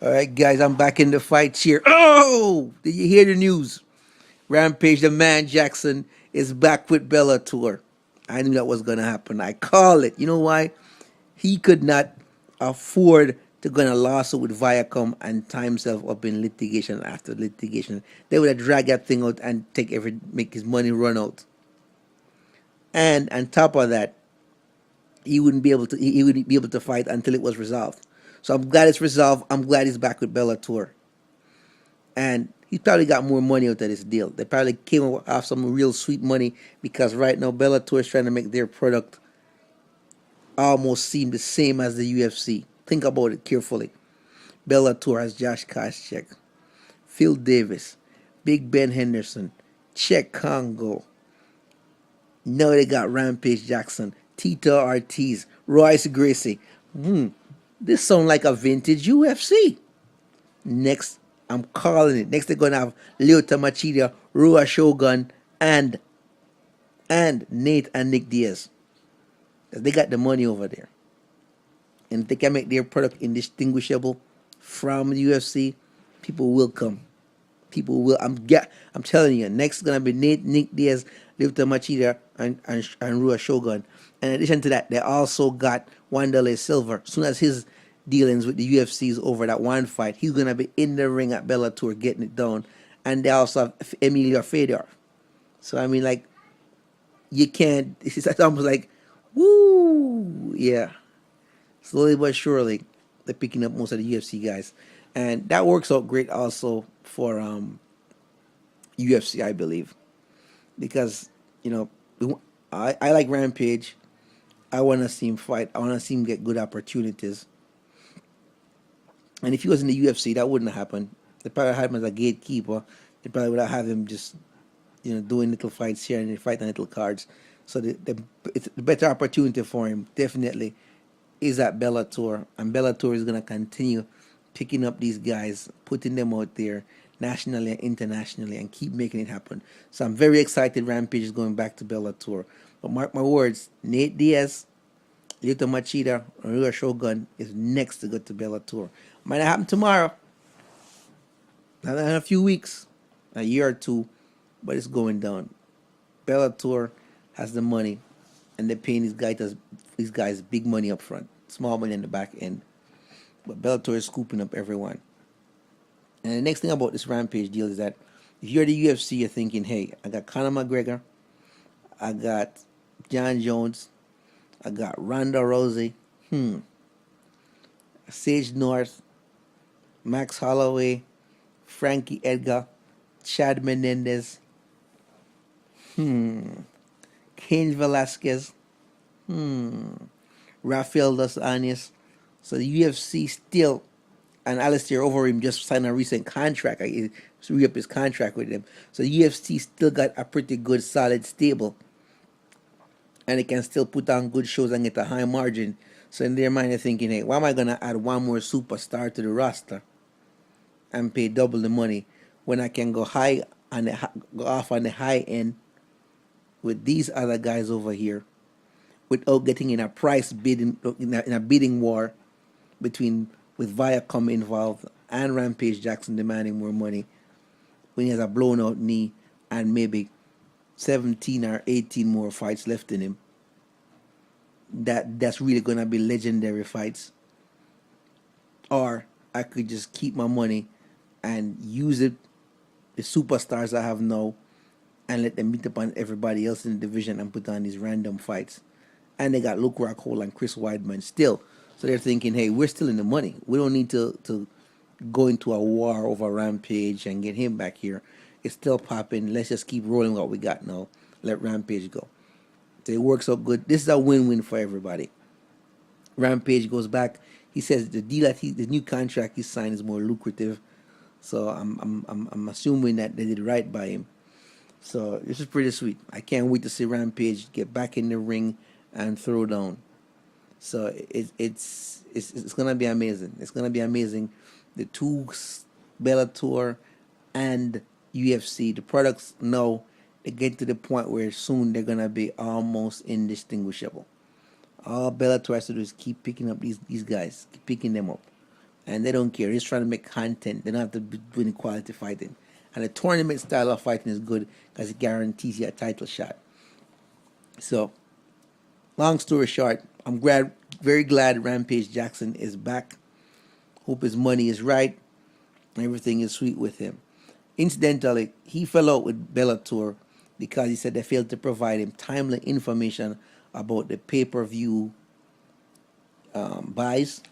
All right, guys, I'm back in the fight here. Oh, did you hear the news? Rampage, the man Jackson, is back with Bellator. I knew that was going to happen. I call it. You know why? He could not afford to go in a lawsuit with Viacom and tie himself up in litigation after litigation. They would have dragged that thing out and make his money run out. And on top of that, he wouldn't be able to. He wouldn't be able to fight until it was resolved. So I'm glad it's resolved. I'm glad he's back with Bellator. And he probably got more money out of this deal. They probably came off some real sweet money because right now Bellator is trying to make their product almost seem the same as the UFC. Think about it carefully. Bellator has Josh Koscheck, Phil Davis, Big Ben Henderson, Czech Congo. Now they got Rampage Jackson, Tito Ortiz, Royce Gracie. This sounds like a vintage UFC. Next, I'm calling it. Next, they're gonna have Lyoto Machida, Rua Shogun, and Nate and Nick Diaz. They got the money over there, and if they can make their product indistinguishable from the UFC, people will come. People will. I'm telling you. Next is gonna be Nick Diaz, Lyoto Machida, and Rua Shogun. In addition to that, they also got Wanderlei Silva. As soon as his dealings with the UFC is over, that one fight, he's gonna be in the ring at Bellator getting it done. And they also have Emilio Fedor. So I mean, like, you can't. It's almost like, woo, yeah. Slowly but surely, they're picking up most of the UFC guys, and that works out great also for UFC, I believe, because you know I like Rampage. I want to see him fight. I want to see him get good opportunities. And if he was in the UFC, that wouldn't have happened. They probably had him as a gatekeeper. They probably would have had him just doing little fights here and fighting little cards. So it's the better opportunity for him definitely is at Bellator, and Bellator is gonna continue picking up these guys, putting them out there nationally and internationally, and keep making it happen. So I'm very excited. Rampage is going back to Bellator. But mark my words, Nate Diaz, Lyoto Machida, or Rua Shogun is next to go to Bellator. Might not happen tomorrow, not in a few weeks, a year or two, but it's going down. Bellator has the money, and they're paying these guys big money up front, small money in the back end. But Bellator is scooping up everyone. And the next thing about this Rampage deal is that if you're the UFC, you're thinking, hey, I got Conor McGregor, I got John Jones, I got Ronda Rousey, Sage North, Max Holloway, Frankie Edgar, Chad Menendez, Cain Velasquez, Rafael Dos Anjos. So the UFC still, and Alistair Overeem just signed a recent contract. He re-up his contract with them. So the UFC still got a pretty good, solid stable, and it can still put on good shows and get a high margin. So in their mind, they're thinking, hey, why am I gonna add one more superstar to the roster and pay double the money when I can go off on the high end with these other guys over here without getting in a price bidding in a bidding war between with Viacom involved and Rampage Jackson demanding more money when he has a blown out knee and maybe 17 or 18 more fights left in him. That's really gonna be legendary fights. Or I could just keep my money and use it the superstars I have now and let them meet up on everybody else in the division and put on these random fights. And they got Luke Rockhold and Chris Weidman still. So they're thinking, hey, we're still in the money. We don't need to go into a war over Rampage and get him back here. It's still popping. Let's just keep rolling what we got now. Let Rampage go. So it works out good. This is a win-win for everybody. Rampage goes back. He says the new contract he signed is more lucrative. So I'm assuming that they did right by him. So this is pretty sweet. I can't wait to see Rampage get back in the ring and throw down. So it's gonna be amazing. It's gonna be amazing. The two Bellator and UFC, the products now they get to the point where soon they're gonna be almost indistinguishable. All Bellator has to do is keep picking up these guys, keep picking them up, and they don't care. They're just trying to make content. They don't have to be doing quality fighting. And the tournament style of fighting is good because it guarantees you a title shot. So, long story short, I'm very glad Rampage Jackson is back. Hope his money is right. Everything is sweet with him. Incidentally, he fell out with Bellator because he said they failed to provide him timely information about the pay-per-view buys,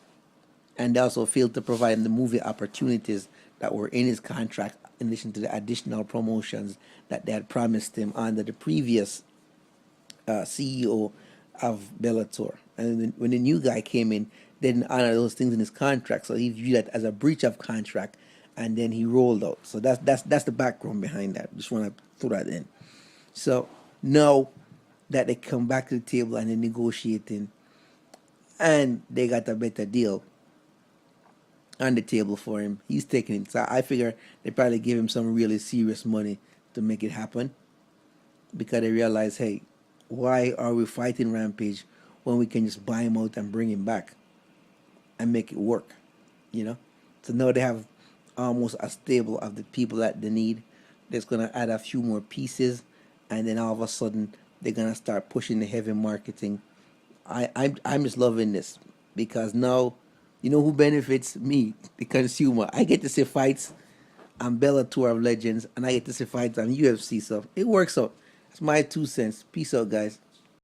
and they also failed to provide him the movie opportunities that were in his contract, in addition to the additional promotions that they had promised him under the previous CEO of Bellator. And when the new guy came in, they didn't honor those things in his contract, so he viewed that as a breach of contract, and then he rolled out. So that's the background behind that. Just want to throw that in. So now that they come back to the table and they're negotiating, and they got a better deal on the table for him, he's taking it. So I figure they probably give him some really serious money to make it happen, because they realize, hey, why are we fighting Rampage when we can just buy him out and bring him back and make it work, So now they have almost a stable of the people that they need. That's going to add a few more pieces, and then all of a sudden they're going to start pushing the heavy marketing. I'm just loving this, because now, who benefits? Me, the consumer. I get to see fights on Bellator of Legends, and I get to see fights on UFC, so it works out. That's my 2 cents. Peace out, guys.